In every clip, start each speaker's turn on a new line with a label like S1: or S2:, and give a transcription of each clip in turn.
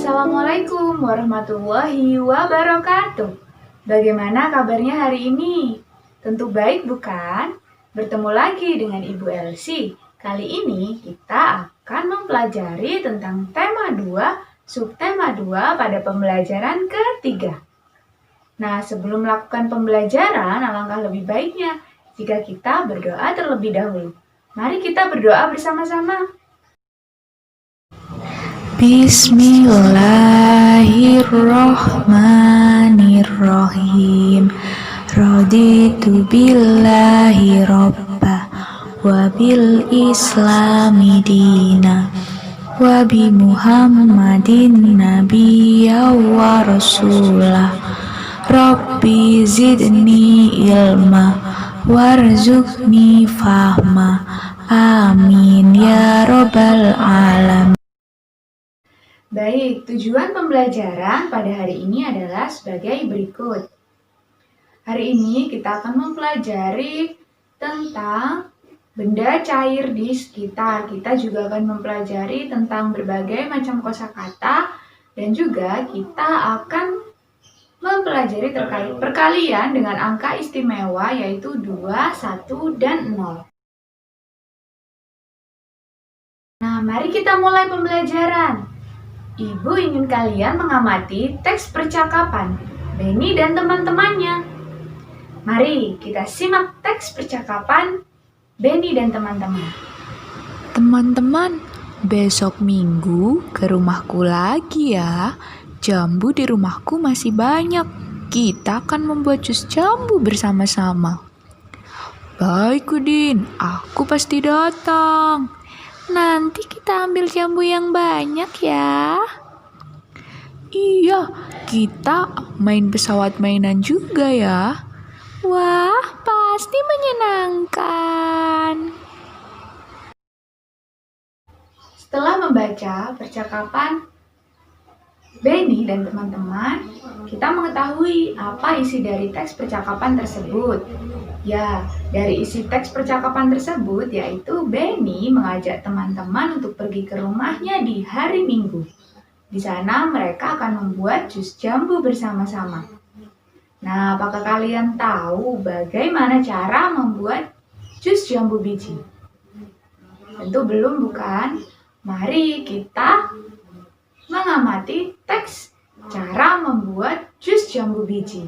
S1: Assalamualaikum warahmatullahi wabarakatuh. Bagaimana kabarnya hari ini? Tentu baik bukan? Bertemu lagi dengan Ibu Elsie. Kali ini kita akan mempelajari tentang tema 2, subtema 2 pada pembelajaran ketiga. Nah, sebelum melakukan pembelajaran, alangkah lebih baiknya jika kita berdoa terlebih dahulu. Mari kita berdoa bersama-sama.
S2: Bismillahirrahmanirrahim. Raditu billahi robba wa bil islami dina wa bi muhammadin nabiyya wa rasulah. Rabbi zidni ilma warzuqni fahma. Amin ya robbal alamin.
S1: Baik, tujuan pembelajaran pada hari ini adalah sebagai berikut. Hari ini kita akan mempelajari tentang benda cair di sekitar. Kita juga akan mempelajari tentang berbagai macam kosakata dan juga kita akan mempelajari terkait perkalian dengan angka istimewa yaitu 2, 1, dan 0. Nah, mari kita mulai pembelajaran. Ibu ingin kalian mengamati teks percakapan Benny dan teman-temannya. Mari kita simak teks percakapan Benny dan teman-teman.
S2: Teman-teman, besok Minggu ke rumahku lagi ya. Jambu di rumahku masih banyak. Kita akan membuat jus jambu bersama-sama. Baik, Udin. Aku pasti datang. Nanti kita ambil jambu yang banyak ya. Iya, kita main pesawat mainan juga ya. Wah, pasti menyenangkan.
S1: Setelah membaca percakapan Benny dan teman-teman, kita mengetahui apa isi dari teks percakapan tersebut. Ya, dari isi teks percakapan tersebut yaitu Benny mengajak teman-teman untuk pergi ke rumahnya di hari Minggu. Di sana mereka akan membuat jus jambu bersama-sama. Nah, apakah kalian tahu bagaimana cara membuat jus jambu biji? Tentu belum bukan? Mari kita mengamati teks cara membuat jus jambu biji.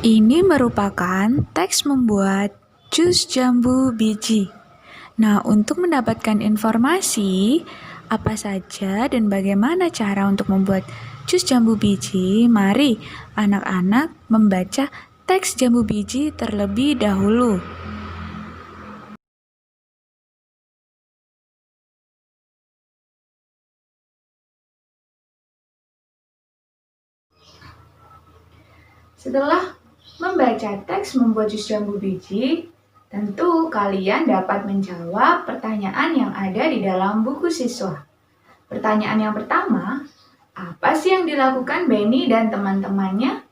S2: Ini merupakan teks membuat jus jambu biji. Nah, untuk mendapatkan informasi apa saja dan bagaimana cara untuk membuat jus jambu biji, mari anak-anak membaca teks jambu biji terlebih dahulu.
S1: Setelah membaca teks membuat jus jambu biji, tentu kalian dapat menjawab pertanyaan yang ada di dalam buku siswa. Pertanyaan yang pertama, apa sih yang dilakukan Benny dan teman-temannya?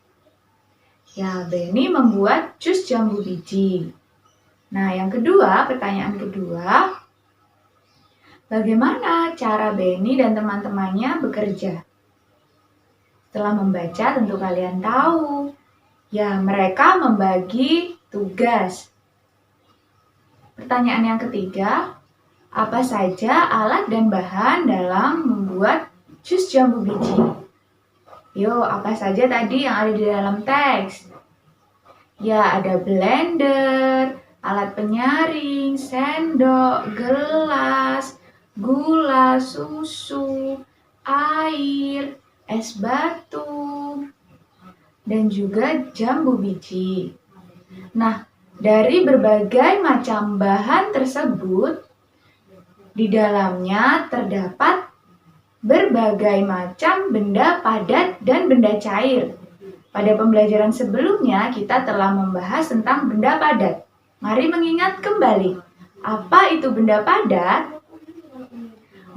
S1: Ya, Benny membuat jus jambu biji. Nah, yang kedua, pertanyaan kedua, bagaimana cara Benny dan teman-temannya bekerja? Setelah membaca, tentu kalian tahu. Ya, mereka membagi tugas. Pertanyaan yang ketiga, apa saja alat dan bahan dalam membuat jus jambu biji? Yuk, apa saja tadi yang ada di dalam teks? Ya, ada blender, alat penyaring, sendok, gelas, gula, susu, air, es batu, dan juga jambu biji. Nah, dari berbagai macam bahan tersebut, di dalamnya terdapat berbagai macam benda padat dan benda cair. Pada pembelajaran sebelumnya, kita telah membahas tentang benda padat. Mari mengingat kembali, apa itu benda padat?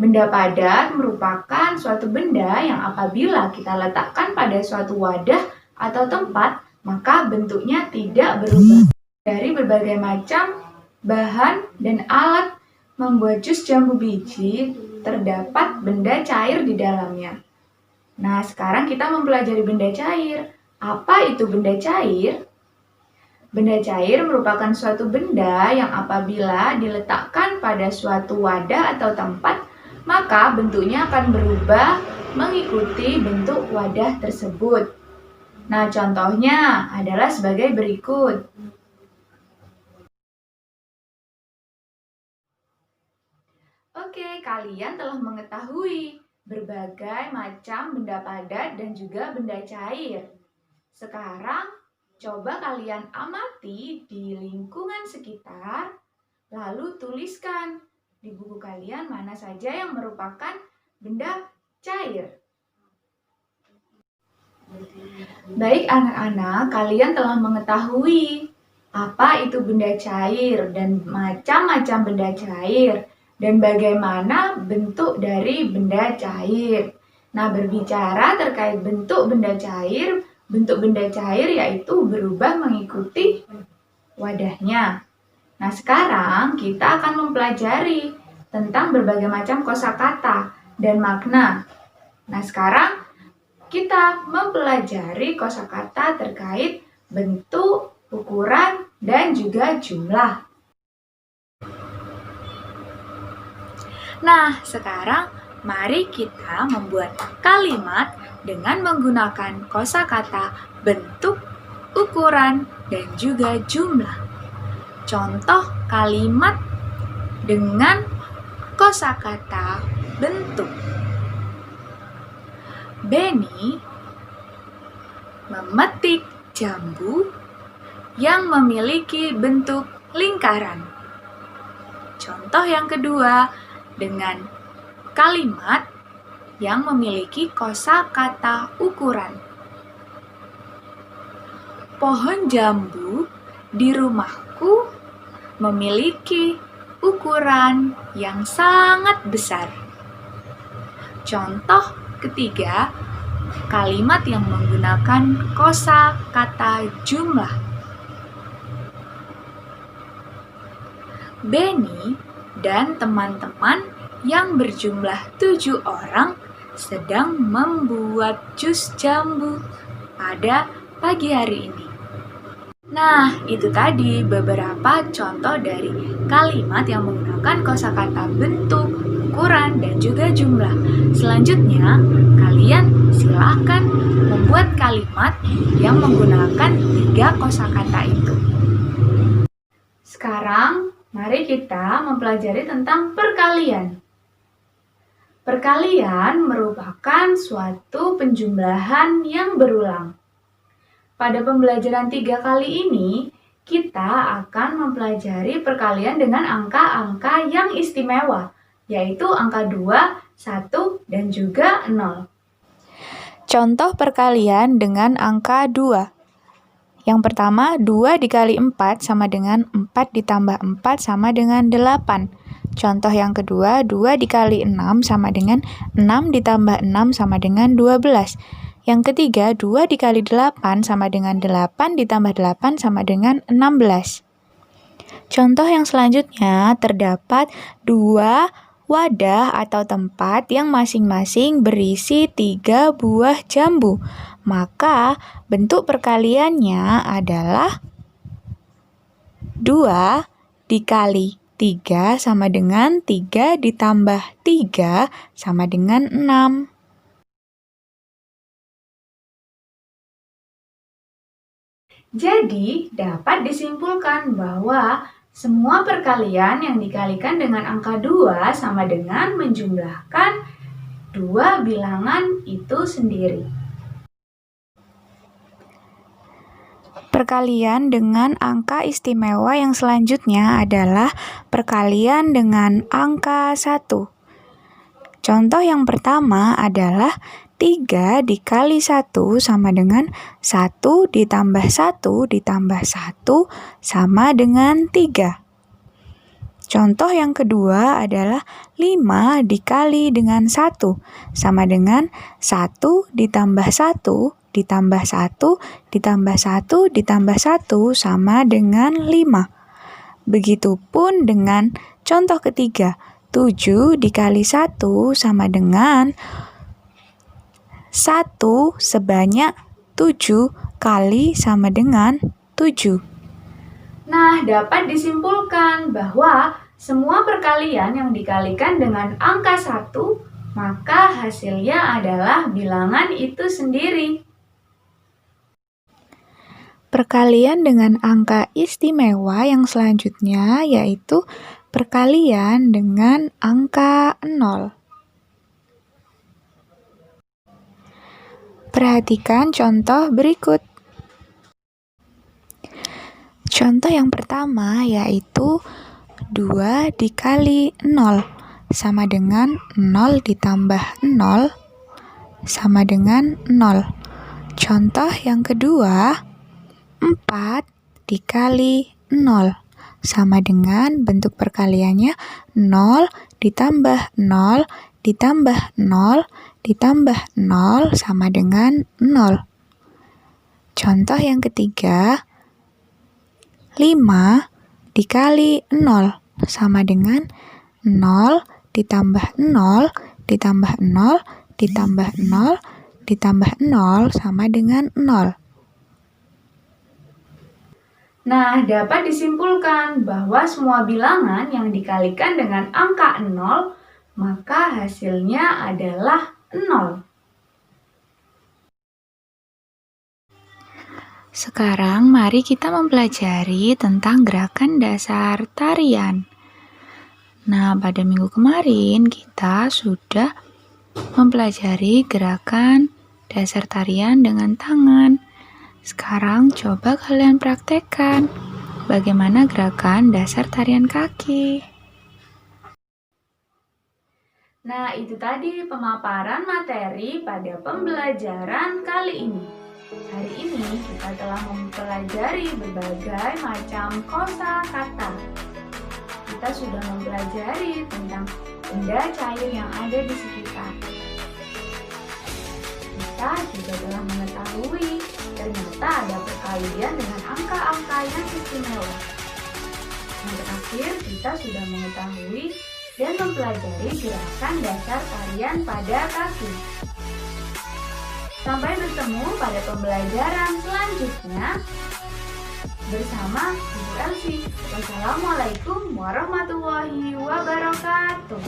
S1: Benda padat merupakan suatu benda yang apabila kita letakkan pada suatu wadah atau tempat, maka bentuknya tidak berubah. Dari berbagai macam bahan dan alat membuat jus jambu biji, terdapat benda cair di dalamnya. Nah, sekarang kita mempelajari benda cair. Apa itu benda cair? Benda cair merupakan suatu benda yang apabila diletakkan pada suatu wadah atau tempat, maka bentuknya akan berubah mengikuti bentuk wadah tersebut. Nah, contohnya adalah sebagai berikut. Oke, kalian telah mengetahui berbagai macam benda padat dan juga benda cair. Sekarang, coba kalian amati di lingkungan sekitar, lalu tuliskan di buku kalian mana saja yang merupakan benda cair. Baik anak-anak, kalian telah mengetahui apa itu benda cair dan macam-macam benda cair dan bagaimana bentuk dari benda cair. Nah, berbicara terkait bentuk benda cair yaitu berubah mengikuti wadahnya. Nah, sekarang kita akan mempelajari tentang berbagai macam kosakata dan makna. Nah, sekarang kita mempelajari kosakata terkait bentuk, ukuran, dan juga jumlah. Nah, sekarang mari kita membuat kalimat dengan menggunakan kosakata bentuk, ukuran, dan juga jumlah. Contoh kalimat dengan kosakata bentuk. Benny memetik jambu yang memiliki bentuk lingkaran. Contoh yang kedua dengan kalimat yang memiliki kosakata ukuran. Pohon jambu di rumahku memiliki ukuran yang sangat besar. Contoh ketiga, kalimat yang menggunakan kosakata jumlah. Benny dan teman-teman yang berjumlah 7 orang sedang membuat jus jambu pada pagi hari ini. Nah, itu tadi beberapa contoh dari kalimat yang menggunakan kosakata bentuk, ukuran, dan juga jumlah. Selanjutnya, kalian silakan membuat kalimat yang menggunakan 3 kosakata itu. Sekarang, mari kita mempelajari tentang perkalian. Perkalian merupakan suatu penjumlahan yang berulang. Pada pembelajaran 3 kali ini, kita akan mempelajari perkalian dengan angka-angka yang istimewa, yaitu angka 2, 1, dan juga 0.
S2: Contoh perkalian dengan angka 2. Yang pertama, 2 dikali 4 sama dengan 4 ditambah 4 sama dengan 8. Contoh yang kedua, 2 dikali 6 sama dengan 6 ditambah 6 sama dengan 12. Yang ketiga, 2 dikali 8 sama dengan 8 ditambah 8 sama dengan 16. Contoh yang selanjutnya, terdapat 2 wadah atau tempat yang masing-masing berisi 3 buah jambu. Maka bentuk perkaliannya adalah 2 dikali 3 sama dengan 3 ditambah 3 sama dengan 6.
S1: Jadi, dapat disimpulkan bahwa semua perkalian yang dikalikan dengan angka 2 sama dengan menjumlahkan 2 bilangan itu sendiri.
S2: Perkalian dengan angka istimewa yang selanjutnya adalah perkalian dengan angka 1. Contoh yang pertama adalah 3 dikali 1 sama dengan 1 ditambah 1 ditambah 1 sama dengan 3. Contoh yang kedua adalah 5 dikali dengan 1 sama dengan 1 ditambah 1 ditambah 1 ditambah 1 ditambah 1 sama dengan 5. Begitupun dengan contoh ketiga, 7 dikali 1 sama dengan 1 sebanyak 7 kali sama dengan 7.
S1: Nah, dapat disimpulkan bahwa semua perkalian yang dikalikan dengan angka 1, maka hasilnya adalah bilangan itu sendiri.
S2: Perkalian dengan angka istimewa yang selanjutnya yaitu perkalian dengan angka 0. Perhatikan contoh berikut. Contoh yang pertama yaitu 2 dikali 0 sama dengan 0 ditambah 0 sama dengan 0. Contoh yang kedua, 4 dikali 0 sama dengan bentuk perkaliannya 0 ditambah 0 ditambah 0 ditambah 0 sama dengan 0. Contoh yang ketiga, 5 dikali 0 sama dengan 0 ditambah 0 ditambah 0 ditambah 0 ditambah 0 sama dengan 0.
S1: Nah, dapat disimpulkan bahwa semua bilangan yang dikalikan dengan angka 0, maka hasilnya adalah 0.
S2: Sekarang mari kita mempelajari tentang gerakan dasar tarian. Nah, pada minggu kemarin kita sudah mempelajari gerakan dasar tarian dengan tangan. Sekarang coba kalian praktekkan bagaimana gerakan dasar tarian kaki.
S1: Nah, itu tadi pemaparan materi pada pembelajaran kali ini. Hari ini kita telah mempelajari berbagai macam kosakata. Kita sudah mempelajari tentang benda cair yang ada di sekitar. Kita juga telah mengetahui ternyata ada perkalian dengan angka-angka yang istimewa. Yang terakhir, kita sudah mengetahui dan mempelajari gerakan dasar tarian pada kaki. Sampai bertemu pada pembelajaran selanjutnya bersama Ibu Elsie. Wassalamualaikum warahmatullahi wabarakatuh.